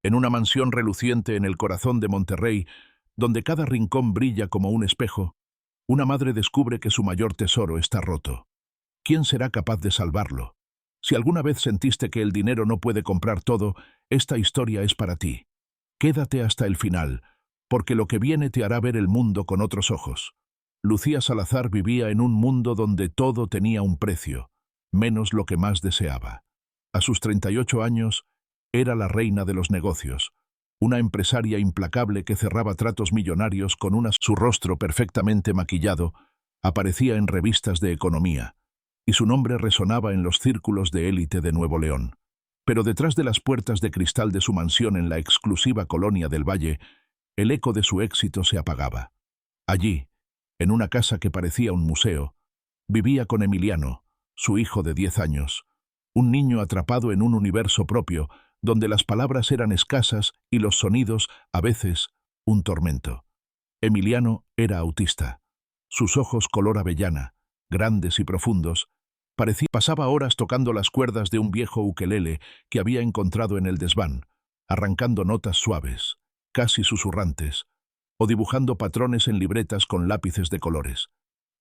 En una mansión reluciente en el corazón de Monterrey, donde cada rincón brilla como un espejo, una madre descubre que su mayor tesoro está roto. ¿Quién será capaz de salvarlo? Si alguna vez sentiste que el dinero no puede comprar todo, esta historia es para ti. Quédate hasta el final, porque lo que viene te hará ver el mundo con otros ojos. Lucía Salazar vivía en un mundo donde todo tenía un precio, menos lo que más deseaba. A sus 38 años, era la reina de los negocios, una empresaria implacable que cerraba tratos millonarios con su rostro perfectamente maquillado, aparecía en revistas de economía, y su nombre resonaba en los círculos de élite de Nuevo León. Pero detrás de las puertas de cristal de su mansión en la exclusiva colonia del Valle, el eco de su éxito se apagaba. Allí, en una casa que parecía un museo, vivía con Emiliano, su hijo de 10 años, un niño atrapado en un universo propio, donde las palabras eran escasas y los sonidos, a veces, un tormento. Emiliano era autista. Sus ojos color avellana, grandes y profundos, pasaba horas tocando las cuerdas de un viejo ukelele que había encontrado en el desván, arrancando notas suaves, casi susurrantes, o dibujando patrones en libretas con lápices de colores.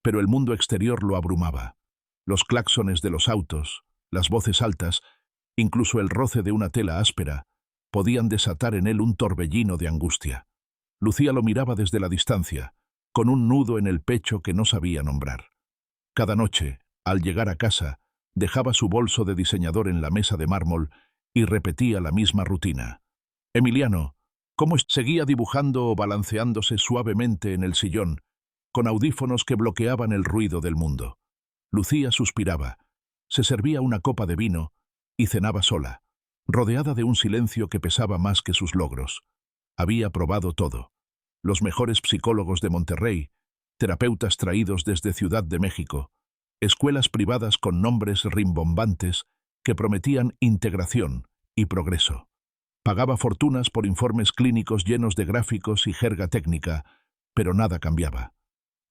Pero el mundo exterior lo abrumaba. Los claxones de los autos, las voces altas, incluso el roce de una tela áspera, podían desatar en él un torbellino de angustia. Lucía lo miraba desde la distancia, con un nudo en el pecho que no sabía nombrar. Cada noche, al llegar a casa, dejaba su bolso de diseñador en la mesa de mármol y repetía la misma rutina. Emiliano, ¿cómo seguía dibujando o balanceándose suavemente en el sillón, con audífonos que bloqueaban el ruido del mundo? Lucía suspiraba, se servía una copa de vino y cenaba sola, rodeada de un silencio que pesaba más que sus logros. Había probado todo. Los mejores psicólogos de Monterrey, terapeutas traídos desde Ciudad de México, escuelas privadas con nombres rimbombantes que prometían integración y progreso. Pagaba fortunas por informes clínicos llenos de gráficos y jerga técnica, pero nada cambiaba.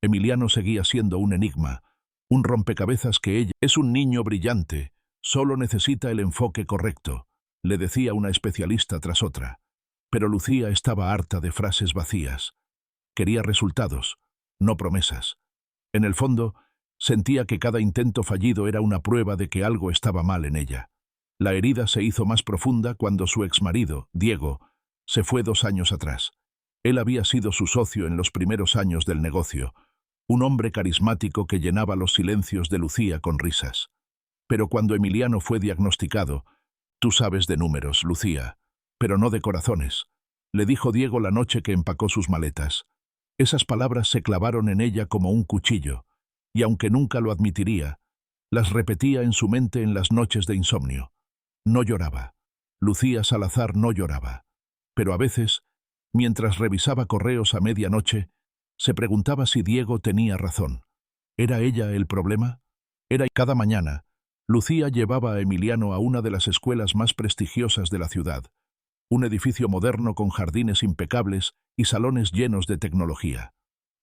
Emiliano seguía siendo un enigma, un rompecabezas que ella es un niño brillante, solo necesita el enfoque correcto, le decía una especialista tras otra. Pero Lucía estaba harta de frases vacías. Quería resultados, no promesas. En el fondo, sentía que cada intento fallido era una prueba de que algo estaba mal en ella. La herida se hizo más profunda cuando su exmarido, Diego, se fue 2 años atrás. Él había sido su socio en los primeros años del negocio, un hombre carismático que llenaba los silencios de Lucía con risas. Pero cuando Emiliano fue diagnosticado, «Tú sabes de números, Lucía, pero no de corazones», le dijo Diego la noche que empacó sus maletas. Esas palabras se clavaron en ella como un cuchillo, y aunque nunca lo admitiría, las repetía en su mente en las noches de insomnio. No lloraba. Lucía Salazar no lloraba. Pero a veces, mientras revisaba correos a medianoche, se preguntaba si Diego tenía razón. ¿Era ella el problema? Cada mañana, Lucía llevaba a Emiliano a una de las escuelas más prestigiosas de la ciudad, un edificio moderno con jardines impecables y salones llenos de tecnología.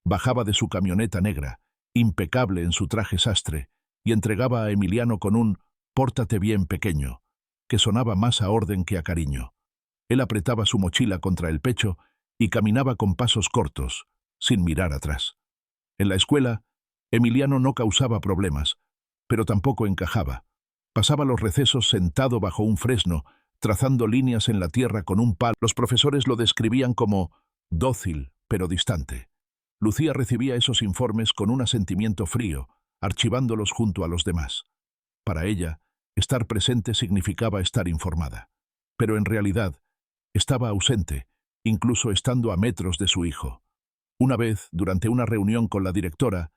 Bajaba de su camioneta negra, impecable en su traje sastre, y entregaba a Emiliano con un «pórtate bien pequeño», que sonaba más a orden que a cariño. Él apretaba su mochila contra el pecho y caminaba con pasos cortos, sin mirar atrás. En la escuela, Emiliano no causaba problemas, pero tampoco encajaba. Pasaba los recesos sentado bajo un fresno, trazando líneas en la tierra con un palo. Los profesores lo describían como dócil, pero distante. Lucía recibía esos informes con un asentimiento frío, archivándolos junto a los demás. Para ella, estar presente significaba estar informada. Pero en realidad, estaba ausente, incluso estando a metros de su hijo. Una vez, durante una reunión con la directora,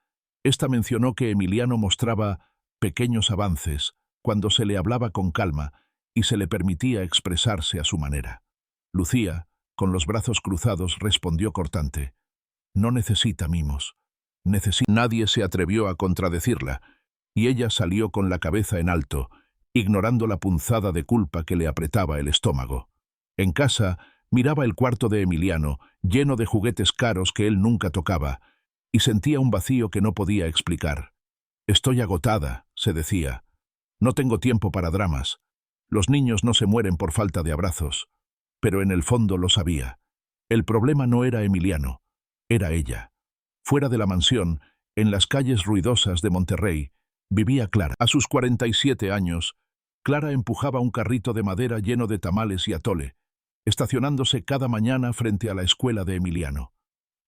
ésta mencionó que Emiliano mostraba pequeños avances cuando se le hablaba con calma y se le permitía expresarse a su manera. Lucía, con los brazos cruzados, respondió cortante: «No necesita mimos. Nadie se atrevió a contradecirla, y ella salió con la cabeza en alto, ignorando la punzada de culpa que le apretaba el estómago. En casa, miraba el cuarto de Emiliano, lleno de juguetes caros que él nunca tocaba, y sentía un vacío que no podía explicar. «Estoy agotada», se decía. «No tengo tiempo para dramas. Los niños no se mueren por falta de abrazos. pero en el fondo lo sabía. El problema no era Emiliano, era ella. Fuera de la mansión, en las calles ruidosas de Monterrey, vivía Clara. A sus 47 años, Clara empujaba un carrito de madera lleno de tamales y atole, estacionándose cada mañana frente a la escuela de Emiliano.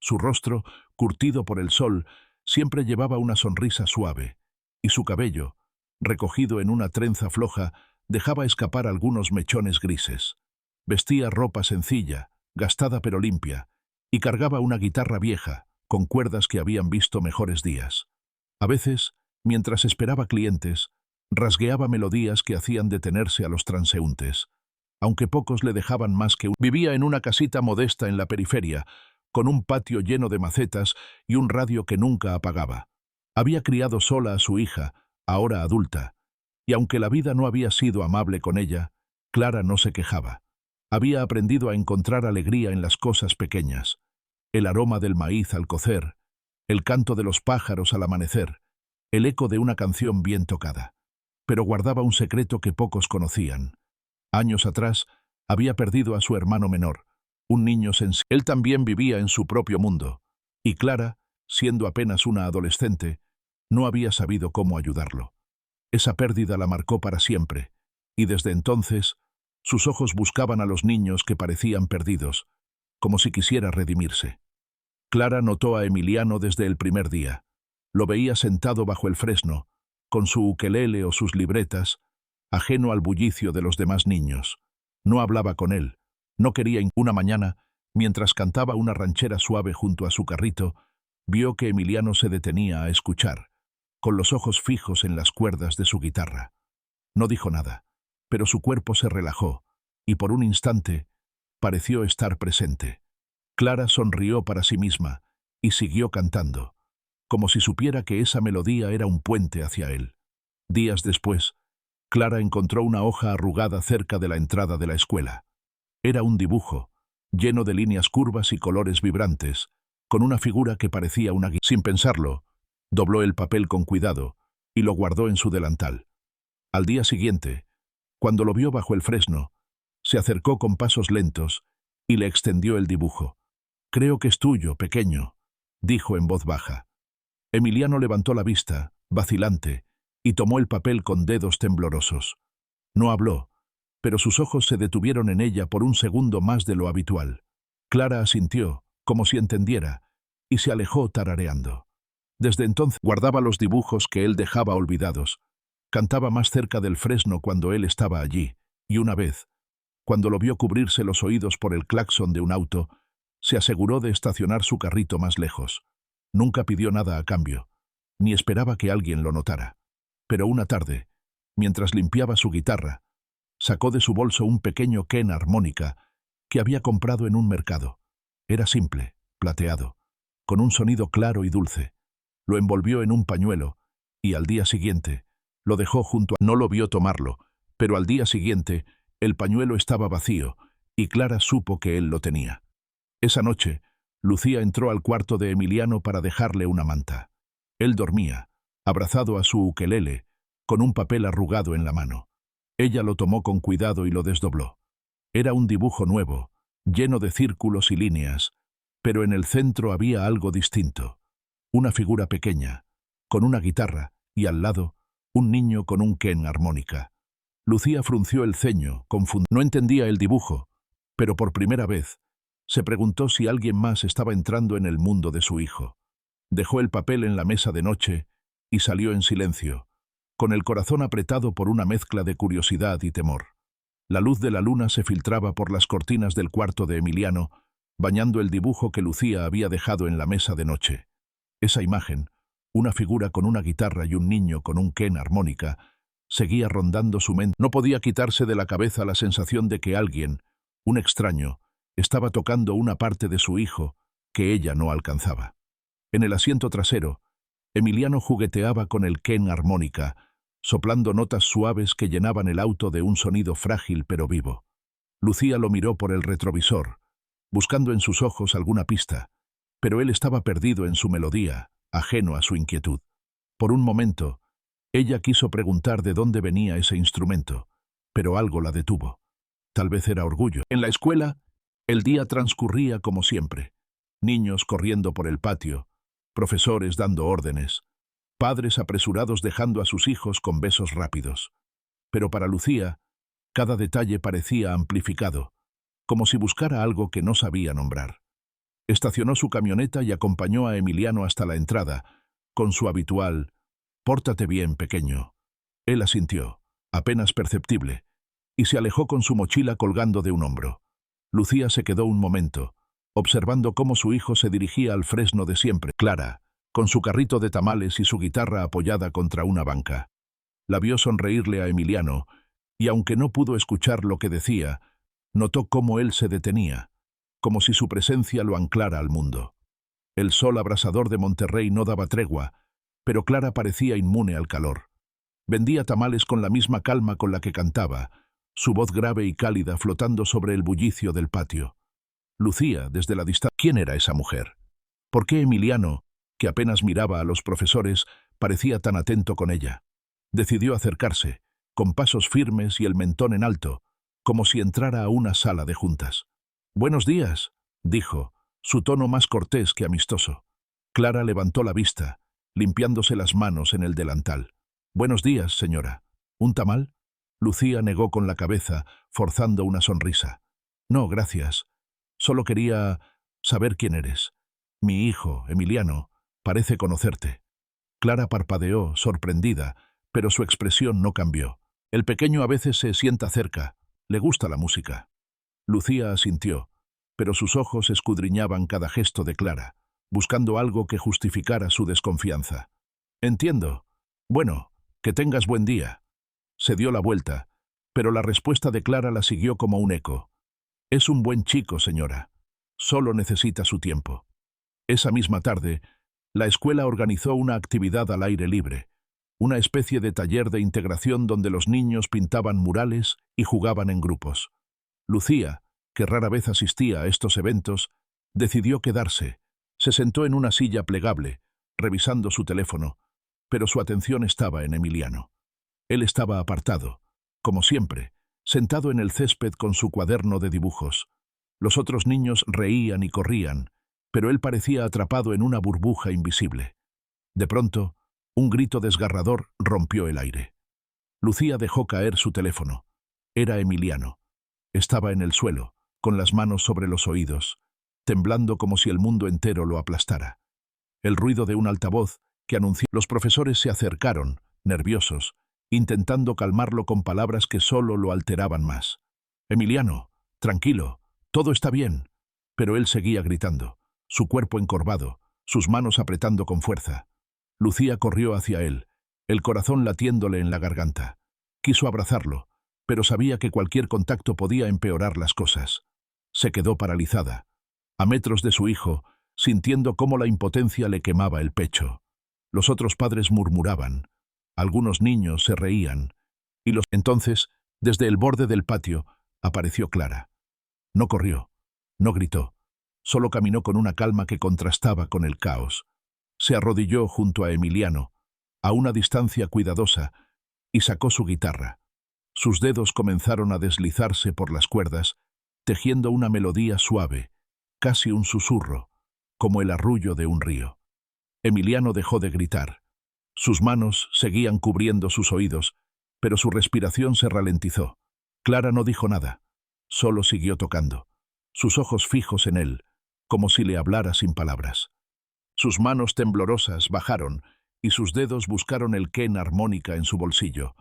Su rostro, curtido por el sol, siempre llevaba una sonrisa suave, y su cabello, recogido en una trenza floja, dejaba escapar algunos mechones grises. Vestía ropa sencilla, gastada pero limpia, y cargaba una guitarra vieja, con cuerdas que habían visto mejores días. A veces, mientras esperaba clientes, rasgueaba melodías que hacían detenerse a los transeúntes, aunque pocos le dejaban más que un... Vivía en una casita modesta en la periferia, con un patio lleno de macetas y un radio que nunca apagaba. Había criado sola a su hija, ahora adulta, y aunque la vida no había sido amable con ella, Clara no se quejaba. Había aprendido a encontrar alegría en las cosas pequeñas, el aroma del maíz al cocer, el canto de los pájaros al amanecer, el eco de una canción bien tocada. Pero guardaba un secreto que pocos conocían. Años atrás, había perdido a su hermano menor, un niño sensible. Él también vivía en su propio mundo, y Clara, siendo apenas una adolescente, no había sabido cómo ayudarlo. Esa pérdida la marcó para siempre, y desde entonces, sus ojos buscaban a los niños que parecían perdidos, como si quisiera redimirse. Clara notó a Emiliano desde el primer día. Lo veía sentado bajo el fresno, con su ukelele o sus libretas, ajeno al bullicio de los demás niños. No hablaba con él, no quería. Una mañana, mientras cantaba una ranchera suave junto a su carrito, vio que Emiliano se detenía a escuchar, con los ojos fijos en las cuerdas de su guitarra. No dijo nada, pero su cuerpo se relajó, y por un instante pareció estar presente. Clara sonrió para sí misma y siguió cantando, como si supiera que esa melodía era un puente hacia él. Días después, Clara encontró una hoja arrugada cerca de la entrada de la escuela. Era un dibujo, lleno de líneas curvas y colores vibrantes, con una figura que parecía una guía. Sin pensarlo, dobló el papel con cuidado y lo guardó en su delantal. Al día siguiente, cuando lo vio bajo el fresno, se acercó con pasos lentos y le extendió el dibujo. «Creo que es tuyo, pequeño», dijo en voz baja. Emiliano levantó la vista, vacilante, y tomó el papel con dedos temblorosos. No habló, pero sus ojos se detuvieron en ella por un segundo más de lo habitual. Clara asintió, como si entendiera, y se alejó tarareando. Desde entonces guardaba los dibujos que él dejaba olvidados. Cantaba más cerca del fresno cuando él estaba allí, y una vez, cuando lo vio cubrirse los oídos por el claxon de un auto, se aseguró de estacionar su carrito más lejos. Nunca pidió nada a cambio, ni esperaba que alguien lo notara. Pero una tarde, mientras limpiaba su guitarra, sacó de su bolso un pequeño Ken armónica que había comprado en un mercado. Era simple, plateado, con un sonido claro y dulce. Lo envolvió en un pañuelo y al día siguiente lo dejó junto a... No lo vio tomarlo, pero al día siguiente el pañuelo estaba vacío y Clara supo que él lo tenía. Esa noche, Lucía entró al cuarto de Emiliano para dejarle una manta. Él dormía, abrazado a su ukelele, con un papel arrugado en la mano. Ella lo tomó con cuidado y lo desdobló. Era un dibujo nuevo, lleno de círculos y líneas, pero en el centro había algo distinto. Una figura pequeña, con una guitarra, y al lado, un niño con un Ken armónica. Lucía frunció el ceño, confundida. No entendía el dibujo, pero por primera vez se preguntó si alguien más estaba entrando en el mundo de su hijo. Dejó el papel en la mesa de noche y salió en silencio, con el corazón apretado por una mezcla de curiosidad y temor. La luz de la luna se filtraba por las cortinas del cuarto de Emiliano, bañando el dibujo que Lucía había dejado en la mesa de noche. Esa imagen, una figura con una guitarra y un niño con un Ken armónica, seguía rondando su mente. No podía quitarse de la cabeza la sensación de que alguien, un extraño, estaba tocando una parte de su hijo que ella no alcanzaba. En el asiento trasero, Emiliano jugueteaba con el Ken armónica, soplando notas suaves que llenaban el auto de un sonido frágil pero vivo. Lucía lo miró por el retrovisor, buscando en sus ojos alguna pista, pero él estaba perdido en su melodía, ajeno a su inquietud. Por un momento, ella quiso preguntar de dónde venía ese instrumento, pero algo la detuvo. Tal vez era orgullo. En la escuela, el día transcurría como siempre. Niños corriendo por el patio, profesores dando órdenes, padres apresurados dejando a sus hijos con besos rápidos. Pero para Lucía, cada detalle parecía amplificado, como si buscara algo que no sabía nombrar. Estacionó su camioneta y acompañó a Emiliano hasta la entrada, con su habitual «Pórtate bien, pequeño». Él asintió, apenas perceptible, y se alejó con su mochila colgando de un hombro. Lucía se quedó un momento, observando cómo su hijo se dirigía al Fresno de siempre. Clara, con su carrito de tamales y su guitarra apoyada contra una banca. La vio sonreírle a Emiliano, y aunque no pudo escuchar lo que decía, notó cómo él se detenía, como si su presencia lo anclara al mundo. El sol abrasador de Monterrey no daba tregua, pero Clara parecía inmune al calor. Vendía tamales con la misma calma con la que cantaba, su voz grave y cálida flotando sobre el bullicio del patio. Lucía, desde la distancia, ¿quién era esa mujer? ¿Por qué Emiliano, que apenas miraba a los profesores, parecía tan atento con ella? Decidió acercarse, con pasos firmes y el mentón en alto, como si entrara a una sala de juntas. «Buenos días», dijo, su tono más cortés que amistoso. Clara levantó la vista, limpiándose las manos en el delantal. «Buenos días, señora. ¿Un tamal?» Lucía negó con la cabeza, forzando una sonrisa. «No, gracias. Solo quería saber quién eres. Mi hijo, Emiliano, parece conocerte». Clara parpadeó, sorprendida, pero su expresión no cambió. «El pequeño a veces se sienta cerca. Le gusta la música». Lucía asintió, pero sus ojos escudriñaban cada gesto de Clara, buscando algo que justificara su desconfianza. «Entiendo. Bueno, que tengas buen día». Se dio la vuelta, pero la respuesta de Clara la siguió como un eco. «Es un buen chico, señora. Solo necesita su tiempo». Esa misma tarde, la escuela organizó una actividad al aire libre, una especie de taller de integración donde los niños pintaban murales y jugaban en grupos. Lucía, que rara vez asistía a estos eventos, decidió quedarse. Se sentó en una silla plegable, revisando su teléfono, pero su atención estaba en Emiliano. Él estaba apartado, como siempre, sentado en el césped con su cuaderno de dibujos. Los otros niños reían y corrían, pero él parecía atrapado en una burbuja invisible. De pronto, un grito desgarrador rompió el aire. Lucía dejó caer su teléfono. Era Emiliano. Estaba en el suelo, con las manos sobre los oídos, temblando como si el mundo entero lo aplastara. El ruido de un altavoz que anunció. Los profesores se acercaron, nerviosos, intentando calmarlo con palabras que solo lo alteraban más. «Emiliano, tranquilo, todo está bien». Pero él seguía gritando, su cuerpo encorvado, sus manos apretando con fuerza. Lucía corrió hacia él, el corazón latiéndole en la garganta. Quiso abrazarlo, pero sabía que cualquier contacto podía empeorar las cosas. Se quedó paralizada, a metros de su hijo, sintiendo cómo la impotencia le quemaba el pecho. Los otros padres murmuraban. Algunos niños se reían, y Entonces, desde el borde del patio, apareció Clara. No corrió, no gritó, solo caminó con una calma que contrastaba con el caos. Se arrodilló junto a Emiliano, a una distancia cuidadosa, y sacó su guitarra. Sus dedos comenzaron a deslizarse por las cuerdas, tejiendo una melodía suave, casi un susurro, como el arrullo de un río. Emiliano dejó de gritar. Sus manos seguían cubriendo sus oídos, pero su respiración se ralentizó. Clara no dijo nada, solo siguió tocando, sus ojos fijos en él, como si le hablara sin palabras. Sus manos temblorosas bajaron y sus dedos buscaron el quén armónica en su bolsillo.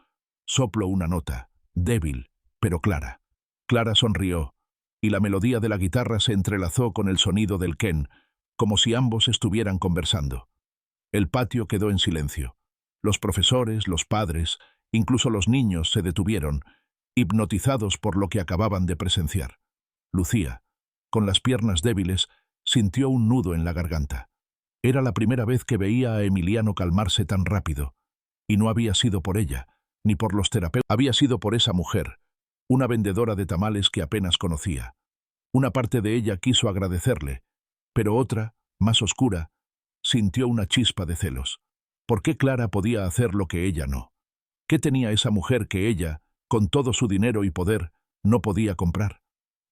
Sopló una nota, débil, pero clara. Clara sonrió, y la melodía de la guitarra se entrelazó con el sonido del quén, como si ambos estuvieran conversando. El patio quedó en silencio. Los profesores, los padres, incluso los niños se detuvieron, hipnotizados por lo que acababan de presenciar. Lucía, con las piernas débiles, sintió un nudo en la garganta. Era la primera vez que veía a Emiliano calmarse tan rápido, y no había sido por ella, ni por los terapeutas. Había sido por esa mujer, una vendedora de tamales que apenas conocía. Una parte de ella quiso agradecerle, pero otra, más oscura, sintió una chispa de celos. ¿Por qué Clara podía hacer lo que ella no? ¿Qué tenía esa mujer que ella, con todo su dinero y poder, no podía comprar.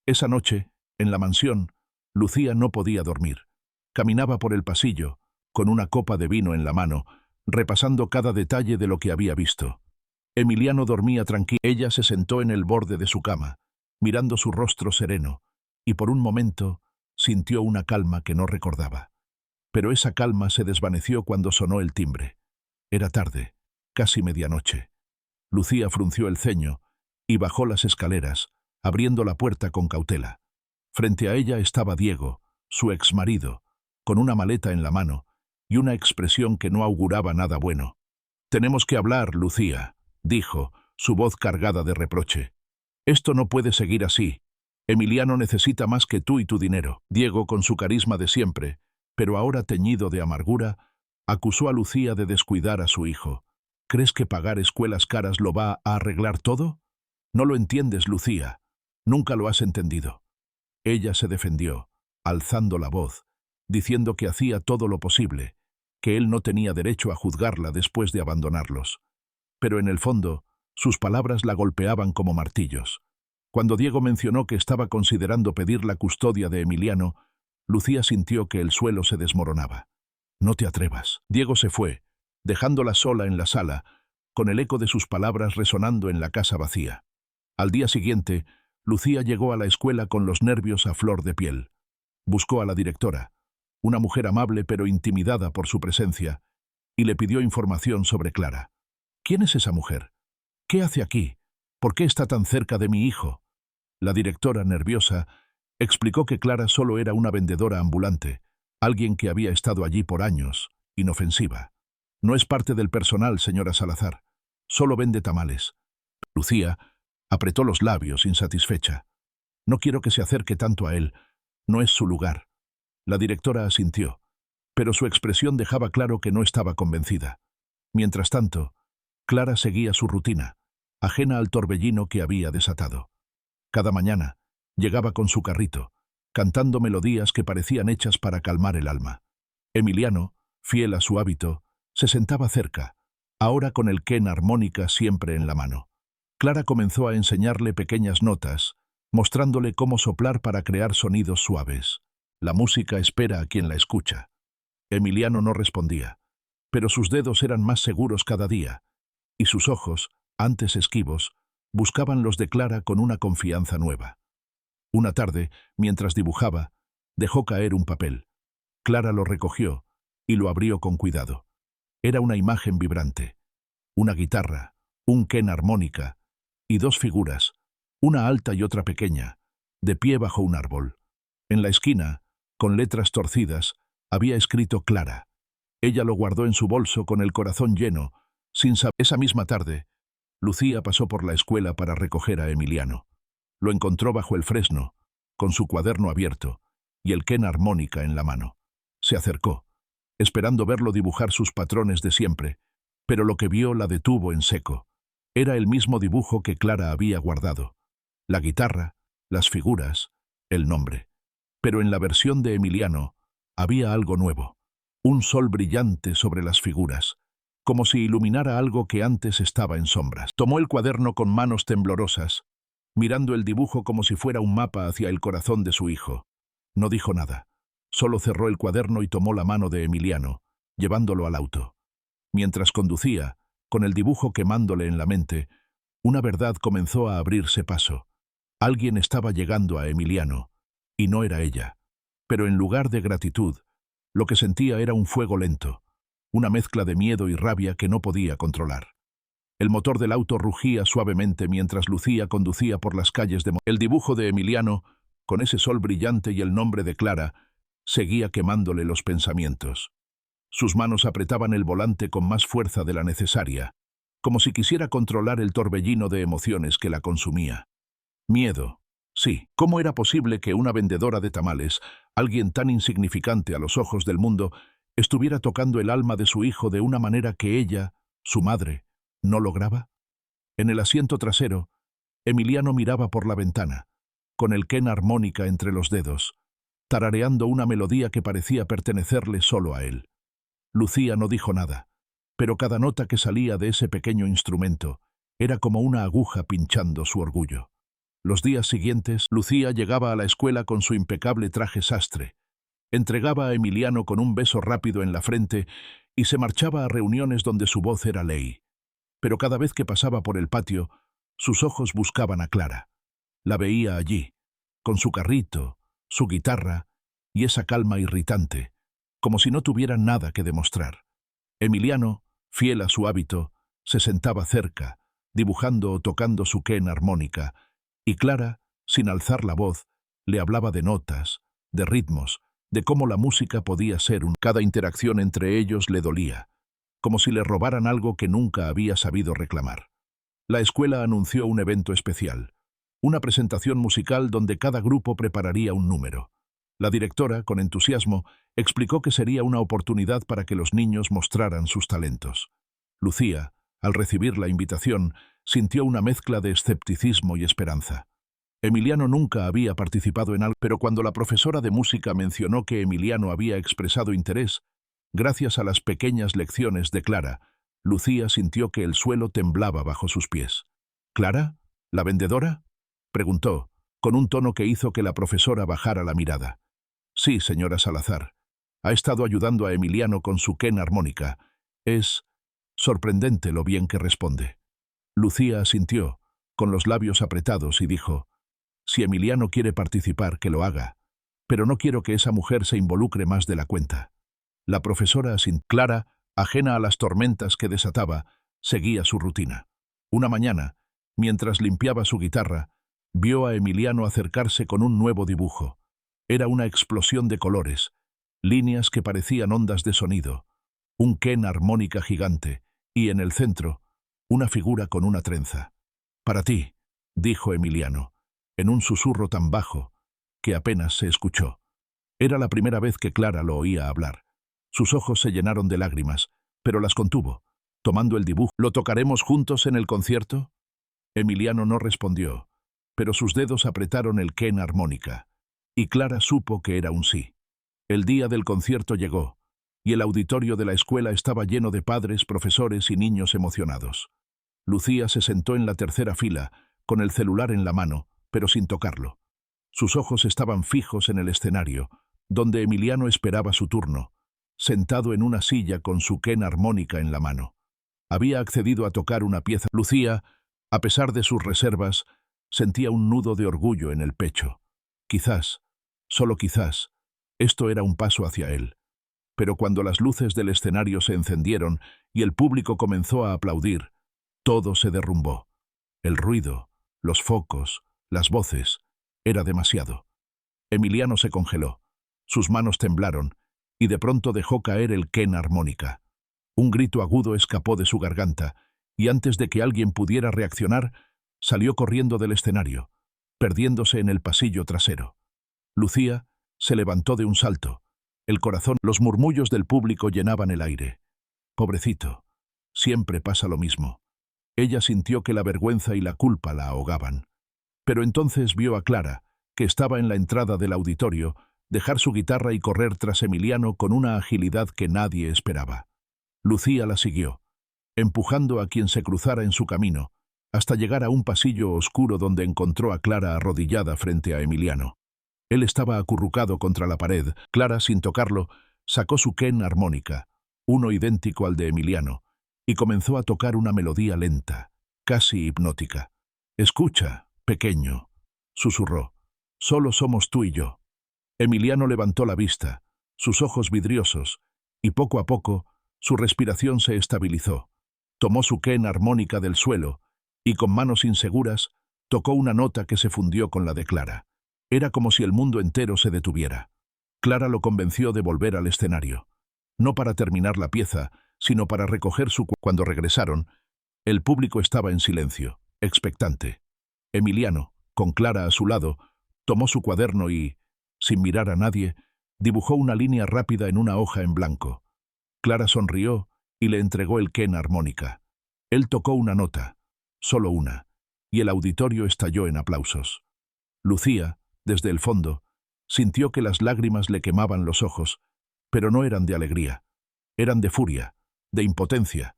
Esa noche, en la mansión, Lucía no podía dormir. Caminaba por el pasillo, con una copa de vino en la mano, repasando cada detalle de lo que había visto. Emiliano dormía tranquilo. Ella se sentó en el borde de su cama, mirando su rostro sereno, y por un momento sintió una calma que no recordaba. Pero esa calma se desvaneció cuando sonó el timbre. Era tarde, casi medianoche. Lucía frunció el ceño y bajó las escaleras, abriendo la puerta con cautela. Frente a ella estaba Diego, su exmarido, con una maleta en la mano y una expresión que no auguraba nada bueno. «Tenemos que hablar, Lucía», dijo, su voz cargada de reproche. «Esto no puede seguir así. Emiliano necesita más que tú y tu dinero». Diego, con su carisma de siempre, pero ahora teñido de amargura, acusó a Lucía de descuidar a su hijo. «¿Crees que pagar escuelas caras lo va a arreglar todo? No lo entiendes, Lucía. Nunca lo has entendido». Ella se defendió, alzando la voz, diciendo que hacía todo lo posible, que él no tenía derecho a juzgarla después de abandonarlos. Pero en el fondo, sus palabras la golpeaban como martillos. Cuando Diego mencionó que estaba considerando pedir la custodia de Emiliano, Lucía sintió que el suelo se desmoronaba. «No te atrevas». Diego se fue, dejándola sola en la sala, con el eco de sus palabras resonando en la casa vacía. Al día siguiente, Lucía llegó a la escuela con los nervios a flor de piel. Buscó a la directora, una mujer amable pero intimidada por su presencia, y le pidió información sobre Clara. «¿Quién es esa mujer? ¿Qué hace aquí? ¿Por qué está tan cerca de mi hijo?» La directora, nerviosa, explicó que Clara solo era una vendedora ambulante, alguien que había estado allí por años, inofensiva. «No es parte del personal, señora Salazar. Solo vende tamales». Lucía apretó los labios, insatisfecha. «No quiero que se acerque tanto a él. No es su lugar». La directora asintió, pero su expresión dejaba claro que no estaba convencida. Mientras tanto, Clara seguía su rutina, ajena al torbellino que había desatado. Cada mañana llegaba con su carrito, cantando melodías que parecían hechas para calmar el alma. Emiliano, fiel a su hábito, se sentaba cerca, ahora con el quena armónica siempre en la mano. Clara comenzó a enseñarle pequeñas notas, mostrándole cómo soplar para crear sonidos suaves. La música espera a quien la escucha. Emiliano no respondía, pero sus dedos eran más seguros cada día, y sus ojos, antes esquivos, buscaban los de Clara con una confianza nueva. Una tarde, mientras dibujaba, dejó caer un papel. Clara lo recogió y lo abrió con cuidado. Era una imagen vibrante. Una guitarra, un quena armónica y dos figuras, una alta y otra pequeña, de pie bajo un árbol. En la esquina, con letras torcidas, había escrito Clara. Ella lo guardó en su bolso con el corazón lleno, sin saber. Esa misma tarde, Lucía pasó por la escuela para recoger a Emiliano. Lo encontró bajo el fresno, con su cuaderno abierto y el quena armónica en la mano. Se acercó, esperando verlo dibujar sus patrones de siempre, pero lo que vio la detuvo en seco. Era el mismo dibujo que Clara había guardado. La guitarra, las figuras, el nombre. Pero en la versión de Emiliano había algo nuevo. Un sol brillante sobre las figuras, como si iluminara algo que antes estaba en sombras. Tomó el cuaderno con manos temblorosas, mirando el dibujo como si fuera un mapa hacia el corazón de su hijo. No dijo nada, solo cerró el cuaderno y tomó la mano de Emiliano, llevándolo al auto. Mientras conducía, con el dibujo quemándole en la mente, una verdad comenzó a abrirse paso. Alguien estaba llegando a Emiliano, y no era ella. Pero en lugar de gratitud, lo que sentía era un fuego lento, una mezcla de miedo y rabia que no podía controlar. El motor del auto rugía suavemente mientras Lucía conducía por las calles de... El dibujo de Emiliano, con ese sol brillante y el nombre de Clara, seguía quemándole los pensamientos. Sus manos apretaban el volante con más fuerza de la necesaria, como si quisiera controlar el torbellino de emociones que la consumía. Miedo. Sí, ¿cómo era posible que una vendedora de tamales, alguien tan insignificante a los ojos del mundo, estuviera tocando el alma de su hijo de una manera que ella, su madre, no lograba? En el asiento trasero, Emiliano miraba por la ventana, con el quena armónica entre los dedos, tarareando una melodía que parecía pertenecerle solo a él. Lucía no dijo nada, pero cada nota que salía de ese pequeño instrumento era como una aguja pinchando su orgullo. Los días siguientes, Lucía llegaba a la escuela con su impecable traje sastre, entregaba a Emiliano con un beso rápido en la frente y se marchaba a reuniones donde su voz era ley. Pero cada vez que pasaba por el patio, sus ojos buscaban a Clara. La veía allí, con su carrito, su guitarra y esa calma irritante, como si no tuviera nada que demostrar. Emiliano, fiel a su hábito, se sentaba cerca, dibujando o tocando su quena armónica, y Clara, sin alzar la voz, le hablaba de notas, de ritmos, de cómo la música podía ser Cada interacción entre ellos le dolía, como si le robaran algo que nunca había sabido reclamar. La escuela anunció un evento especial, una presentación musical donde cada grupo prepararía un número. La directora, con entusiasmo, explicó que sería una oportunidad para que los niños mostraran sus talentos. Lucía, al recibir la invitación, sintió una mezcla de escepticismo y esperanza. Emiliano nunca había participado en algo, pero cuando la profesora de música mencionó que Emiliano había expresado interés, gracias a las pequeñas lecciones de Clara, Lucía sintió que el suelo temblaba bajo sus pies. ¿Clara? ¿La vendedora?, preguntó, con un tono que hizo que la profesora bajara la mirada. Sí, señora Salazar. Ha estado ayudando a Emiliano con su quena armónica. Es sorprendente lo bien que responde. Lucía asintió, con los labios apretados, y dijo: si Emiliano quiere participar, que lo haga, pero no quiero que esa mujer se involucre más de la cuenta. La profesora Clara, ajena a las tormentas que desataba, seguía su rutina. Una mañana, mientras limpiaba su guitarra, vio a Emiliano acercarse con un nuevo dibujo. Era una explosión de colores, líneas que parecían ondas de sonido, un quena armónica gigante, y en el centro, una figura con una trenza. «Para ti», dijo Emiliano, en un susurro tan bajo que apenas se escuchó. Era la primera vez que Clara lo oía hablar. Sus ojos se llenaron de lágrimas, pero las contuvo, tomando el dibujo. «¿Lo tocaremos juntos en el concierto?». Emiliano no respondió, pero sus dedos apretaron el quena armónica, y Clara supo que era un sí. El día del concierto llegó, y el auditorio de la escuela estaba lleno de padres, profesores y niños emocionados. Lucía se sentó en la tercera fila, con el celular en la mano, pero sin tocarlo. Sus ojos estaban fijos en el escenario, donde Emiliano esperaba su turno, sentado en una silla con su quena armónica en la mano. Había accedido a tocar una pieza. Lucía, a pesar de sus reservas, sentía un nudo de orgullo en el pecho. Quizás, solo quizás, esto era un paso hacia él. Pero cuando las luces del escenario se encendieron y el público comenzó a aplaudir, todo se derrumbó. El ruido, los focos, las voces, era demasiado. Emiliano se congeló, sus manos temblaron, y de pronto dejó caer el quena armónica. Un grito agudo escapó de su garganta, y antes de que alguien pudiera reaccionar, salió corriendo del escenario, perdiéndose en el pasillo trasero. Lucía se levantó de un salto. El corazón, los murmullos del público llenaban el aire. Pobrecito, siempre pasa lo mismo. Ella sintió que la vergüenza y la culpa la ahogaban. Pero entonces vio a Clara, que estaba en la entrada del auditorio, dejar su guitarra y correr tras Emiliano con una agilidad que nadie esperaba. Lucía la siguió, empujando a quien se cruzara en su camino, hasta llegar a un pasillo oscuro donde encontró a Clara arrodillada frente a Emiliano. Él estaba acurrucado contra la pared. Clara, sin tocarlo, sacó su quena armónica, uno idéntico al de Emiliano, y comenzó a tocar una melodía lenta, casi hipnótica. «Escucha, pequeño», susurró, «solo somos tú y yo». Emiliano levantó la vista, sus ojos vidriosos, y poco a poco su respiración se estabilizó. Tomó su quena armónica del suelo y con manos inseguras tocó una nota que se fundió con la de Clara. Era como si el mundo entero se detuviera. Clara lo convenció de volver al escenario, no para terminar la pieza, sino para recoger su... Cuando regresaron, el público estaba en silencio, expectante. Emiliano, con Clara a su lado, tomó su cuaderno y, sin mirar a nadie, dibujó una línea rápida en una hoja en blanco. Clara sonrió y le entregó el quena armónica. Él tocó una nota, solo una, y el auditorio estalló en aplausos. Lucía, desde el fondo, sintió que las lágrimas le quemaban los ojos, pero no eran de alegría. Eran de furia, de impotencia,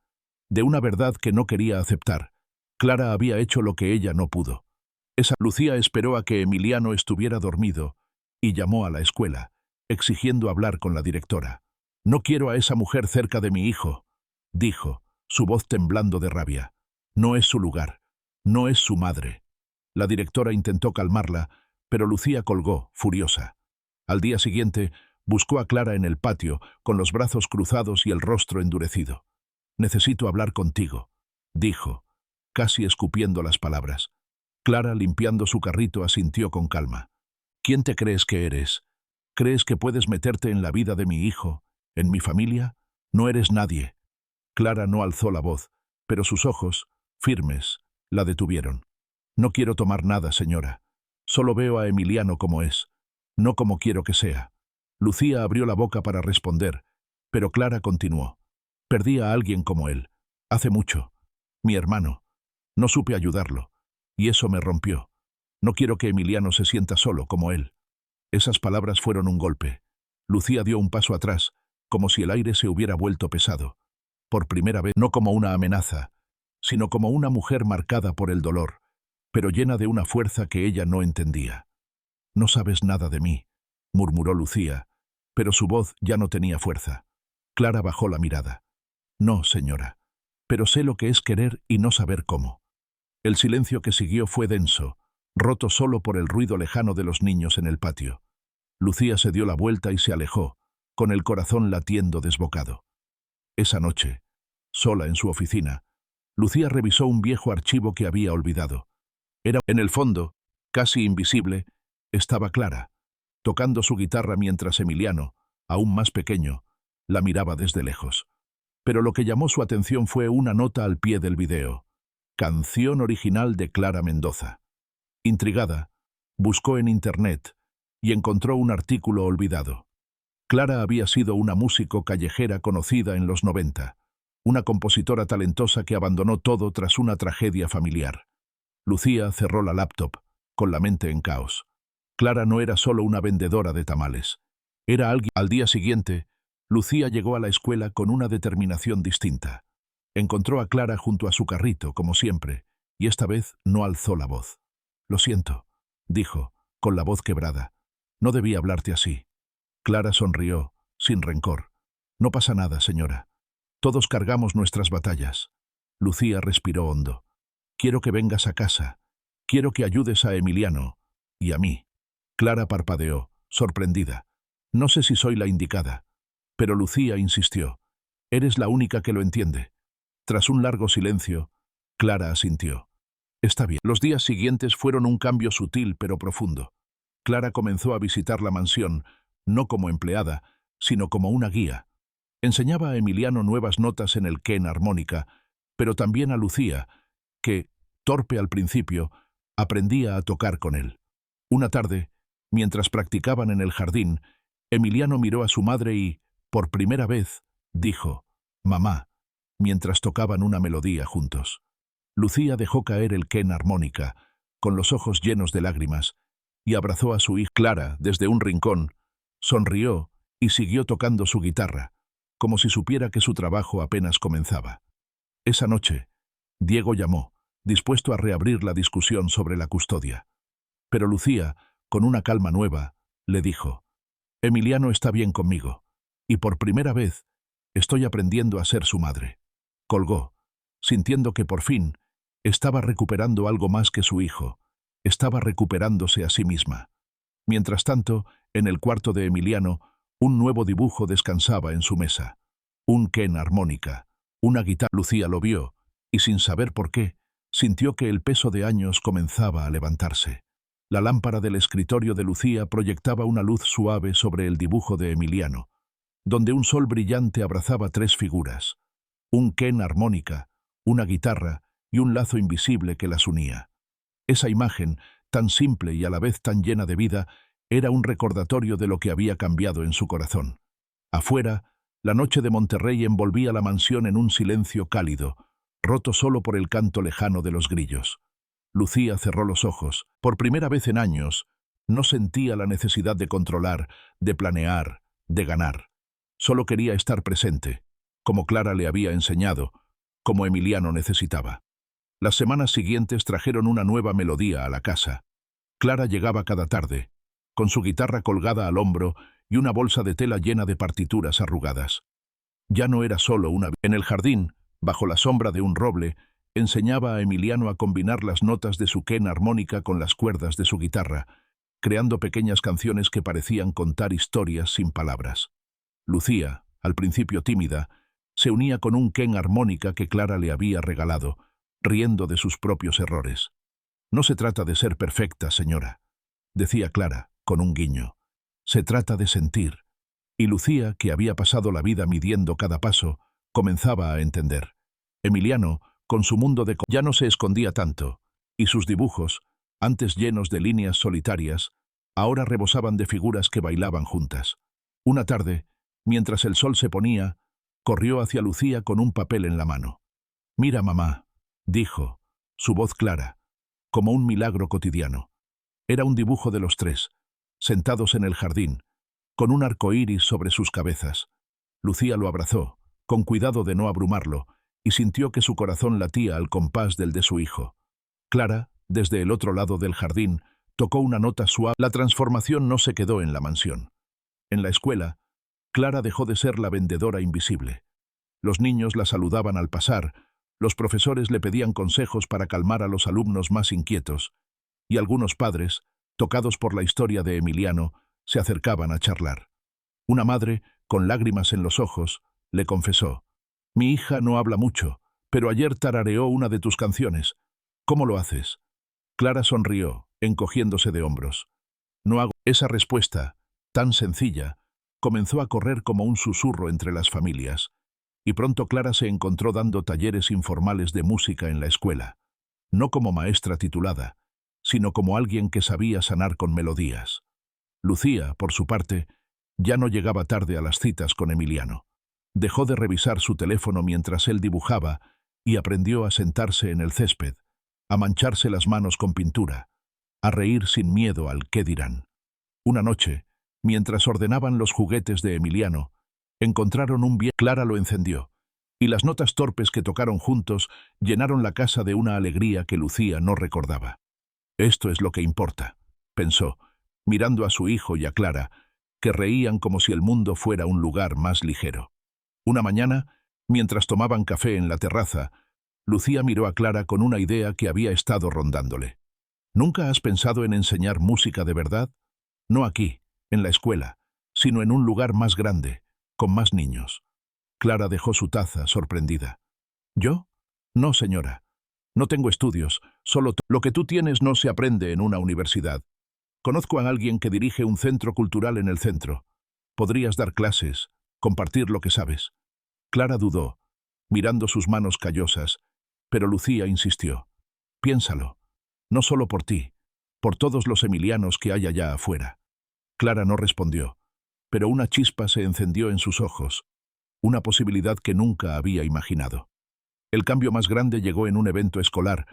de una verdad que no quería aceptar. Clara había hecho lo que ella no pudo. Lucía esperó a que Emiliano estuviera dormido y llamó a la escuela, exigiendo hablar con la directora. «No quiero a esa mujer cerca de mi hijo», dijo, su voz temblando de rabia. «No es su lugar. No es su madre». La directora intentó calmarla, pero Lucía colgó, furiosa. Al día siguiente, buscó a Clara en el patio, con los brazos cruzados y el rostro endurecido. «Necesito hablar contigo», dijo, casi escupiendo las palabras. Clara, limpiando su carrito, asintió con calma. «¿Quién te crees que eres? ¿Crees que puedes meterte en la vida de mi hijo, en mi familia? No eres nadie». Clara no alzó la voz, pero sus ojos, firmes, la detuvieron. «No quiero tomar nada, señora. Solo veo a Emiliano como es, no como quiero que sea». Lucía abrió la boca para responder, pero Clara continuó. «Perdí a alguien como él. Hace mucho. Mi hermano. No supe ayudarlo. Y eso me rompió. No quiero que Emiliano se sienta solo como él». Esas palabras fueron un golpe. Lucía dio un paso atrás, como si el aire se hubiera vuelto pesado. Por primera vez, no como una amenaza, sino como una mujer marcada por el dolor, pero llena de una fuerza que ella no entendía. «No sabes nada de mí», murmuró Lucía, pero su voz ya no tenía fuerza. Clara bajó la mirada. «No, señora, pero sé lo que es querer y no saber cómo». El silencio que siguió fue denso, roto solo por el ruido lejano de los niños en el patio. Lucía se dio la vuelta y se alejó, con el corazón latiendo desbocado. Esa noche, sola en su oficina, Lucía revisó un viejo archivo que había olvidado. En el fondo, casi invisible, estaba Clara, tocando su guitarra mientras Emiliano, aún más pequeño, la miraba desde lejos. Pero lo que llamó su atención fue una nota al pie del video. «Canción original de Clara Mendoza». Intrigada, buscó en Internet y encontró un artículo olvidado. Clara había sido una músico callejera conocida en los 90, una compositora talentosa que abandonó todo tras una tragedia familiar. Lucía cerró la laptop, con la mente en caos. Clara no era solo una vendedora de tamales. Era alguien. Al día siguiente, Lucía llegó a la escuela con una determinación distinta. Encontró a Clara junto a su carrito, como siempre, y esta vez no alzó la voz. «Lo siento», dijo, con la voz quebrada. «No debí hablarte así». Clara sonrió, sin rencor. «No pasa nada, señora. Todos cargamos nuestras batallas». Lucía respiró hondo. «Quiero que vengas a casa. Quiero que ayudes a Emiliano. Y a mí». Clara parpadeó, sorprendida. «No sé si soy la indicada». Pero Lucía insistió. «Eres la única que lo entiende». Tras un largo silencio, Clara asintió. «Está bien». Los días siguientes fueron un cambio sutil pero profundo. Clara comenzó a visitar la mansión, no como empleada, sino como una guía. Enseñaba a Emiliano nuevas notas en el quena armónica, pero también a Lucía, que, torpe al principio, aprendía a tocar con él. Una tarde, mientras practicaban en el jardín, Emiliano miró a su madre y, por primera vez, dijo, «Mamá», mientras tocaban una melodía juntos. Lucía dejó caer el quena armónica, con los ojos llenos de lágrimas, y abrazó a su hija. Clara, desde un rincón, sonrió y siguió tocando su guitarra, como si supiera que su trabajo apenas comenzaba. Esa noche, Diego llamó, dispuesto a reabrir la discusión sobre la custodia. Pero Lucía, con una calma nueva, le dijo, «Emiliano está bien conmigo, y por primera vez estoy aprendiendo a ser su madre». Colgó, sintiendo que por fin estaba recuperando algo más que su hijo, estaba recuperándose a sí misma. Mientras tanto, en el cuarto de Emiliano, un nuevo dibujo descansaba en su mesa. Un quena armónica, una guitarra. Lucía lo vio, y sin saber por qué, sintió que el peso de años comenzaba a levantarse. La lámpara del escritorio de Lucía proyectaba una luz suave sobre el dibujo de Emiliano, donde un sol brillante abrazaba tres figuras. Un quena armónica, una guitarra y un lazo invisible que las unía. Esa imagen, tan simple y a la vez tan llena de vida, era un recordatorio de lo que había cambiado en su corazón. Afuera, la noche de Monterrey envolvía la mansión en un silencio cálido, roto solo por el canto lejano de los grillos. Lucía cerró los ojos. Por primera vez en años, no sentía la necesidad de controlar, de planear, de ganar. Solo quería estar presente, como Clara le había enseñado, como Emiliano necesitaba. Las semanas siguientes trajeron una nueva melodía a la casa. Clara llegaba cada tarde, con su guitarra colgada al hombro y una bolsa de tela llena de partituras arrugadas. Ya no era solo una... En el jardín, bajo la sombra de un roble, enseñaba a Emiliano a combinar las notas de su quena armónica con las cuerdas de su guitarra, creando pequeñas canciones que parecían contar historias sin palabras. Lucía, al principio tímida, se unía con un quena armónica que Clara le había regalado, riendo de sus propios errores. «No se trata de ser perfecta, señora», decía Clara, con un guiño. «Se trata de sentir». Y Lucía, que había pasado la vida midiendo cada paso, comenzaba a entender. Emiliano, con su mundo de... ya no se escondía tanto, y sus dibujos, antes llenos de líneas solitarias, ahora rebosaban de figuras que bailaban juntas. Una tarde, mientras el sol se ponía, corrió hacia Lucía con un papel en la mano. «Mira, mamá», dijo, su voz clara, como un milagro cotidiano. Era un dibujo de los tres, sentados en el jardín, con un arco iris sobre sus cabezas. Lucía lo abrazó, con cuidado de no abrumarlo, y sintió que su corazón latía al compás del de su hijo. Clara, desde el otro lado del jardín, tocó una nota suave. La transformación no se quedó en la mansión. En la escuela, Clara dejó de ser la vendedora invisible. Los niños la saludaban al pasar, los profesores le pedían consejos para calmar a los alumnos más inquietos, y algunos padres, tocados por la historia de Emiliano, se acercaban a charlar. Una madre, con lágrimas en los ojos, le confesó: «Mi hija no habla mucho, pero ayer tarareó una de tus canciones. ¿Cómo lo haces?». Clara sonrió, encogiéndose de hombros. «No hago». Esa respuesta, tan sencilla, comenzó a correr como un susurro entre las familias, y pronto Clara se encontró dando talleres informales de música en la escuela, no como maestra titulada, sino como alguien que sabía sanar con melodías. Lucía, por su parte, ya no llegaba tarde a las citas con Emiliano. Dejó de revisar su teléfono mientras él dibujaba y aprendió a sentarse en el césped, a mancharse las manos con pintura, a reír sin miedo al qué dirán. Una noche, mientras ordenaban los juguetes de Emiliano, encontraron un bien. Clara lo encendió, y las notas torpes que tocaron juntos llenaron la casa de una alegría que Lucía no recordaba. «Esto es lo que importa», pensó, mirando a su hijo y a Clara, que reían como si el mundo fuera un lugar más ligero. Una mañana, mientras tomaban café en la terraza, Lucía miró a Clara con una idea que había estado rondándole. «¿Nunca has pensado en enseñar música de verdad? No aquí, en la escuela, sino en un lugar más grande, con más niños». Clara dejó su taza, sorprendida. «¿Yo? No, señora. No tengo estudios, solo lo que tú tienes no se aprende en una universidad. Conozco a alguien que dirige un centro cultural en el centro. Podrías dar clases, compartir lo que sabes». Clara dudó, mirando sus manos callosas, pero Lucía insistió. «Piénsalo. No solo por ti, por todos los emilianos que hay allá afuera». Clara no respondió, pero una chispa se encendió en sus ojos, una posibilidad que nunca había imaginado. El cambio más grande llegó en un evento escolar,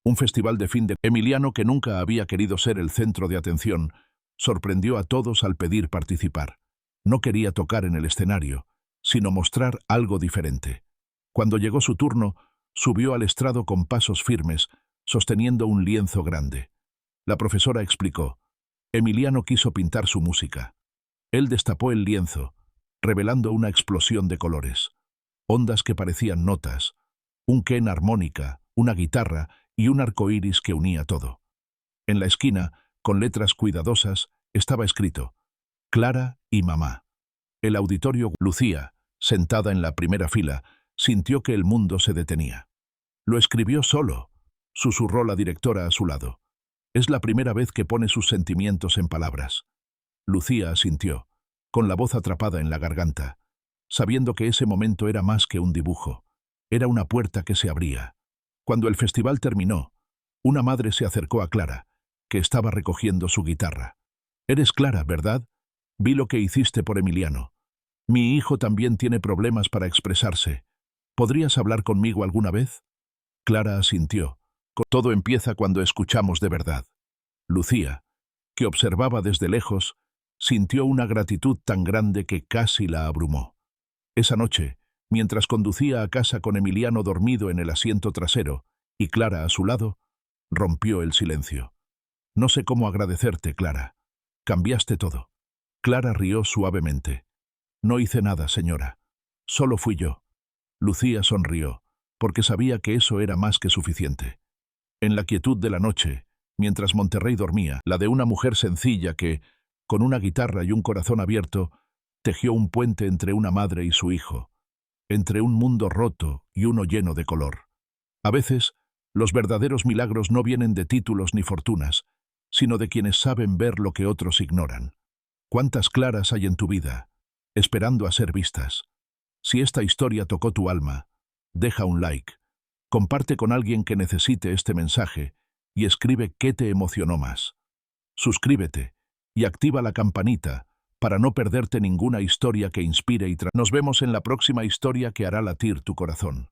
un festival de fin de... Emiliano, que nunca había querido ser el centro de atención, sorprendió a todos al pedir participar. No quería tocar en el escenario, sino mostrar algo diferente. Cuando llegó su turno, subió al estrado con pasos firmes, sosteniendo un lienzo grande. La profesora explicó: Emiliano quiso pintar su música. Él destapó el lienzo, revelando una explosión de colores. Ondas que parecían notas, un quena armónica, una guitarra y un arco iris que unía todo. En la esquina, con letras cuidadosas, estaba escrito: Clara y mamá. El auditorio. Lucía, sentada en la primera fila, sintió que el mundo se detenía. «Lo escribió solo», susurró la directora a su lado. «Es la primera vez que pone sus sentimientos en palabras». Lucía asintió, con la voz atrapada en la garganta, sabiendo que ese momento era más que un dibujo. Era una puerta que se abría. Cuando el festival terminó, una madre se acercó a Clara, que estaba recogiendo su guitarra. «Eres Clara, ¿verdad? Vi lo que hiciste por Emiliano. Mi hijo también tiene problemas para expresarse. ¿Podrías hablar conmigo alguna vez?» Clara asintió. Todo empieza cuando escuchamos de verdad. Lucía, que observaba desde lejos, sintió una gratitud tan grande que casi la abrumó. Esa noche, mientras conducía a casa con Emiliano dormido en el asiento trasero, Y Clara, a su lado, rompió el silencio. No sé cómo agradecerte, Clara. Cambiaste todo. Clara rió suavemente. No hice nada, señora. Solo fui yo. Lucía sonrió, porque sabía que eso era más que suficiente. En la quietud de la noche, mientras Monterrey dormía, la de una mujer sencilla que, con una guitarra y un corazón abierto, tejió un puente entre una madre y su hijo, entre un mundo roto y uno lleno de color. A veces, los verdaderos milagros no vienen de títulos ni fortunas, sino de quienes saben ver lo que otros ignoran. ¿Cuántas Claras hay en tu vida, esperando a ser vistas? Si esta historia tocó tu alma, deja un like, comparte con alguien que necesite este mensaje y escribe qué te emocionó más. Suscríbete y activa la campanita para no perderte ninguna historia que inspire y Nos vemos en la próxima historia que hará latir tu corazón.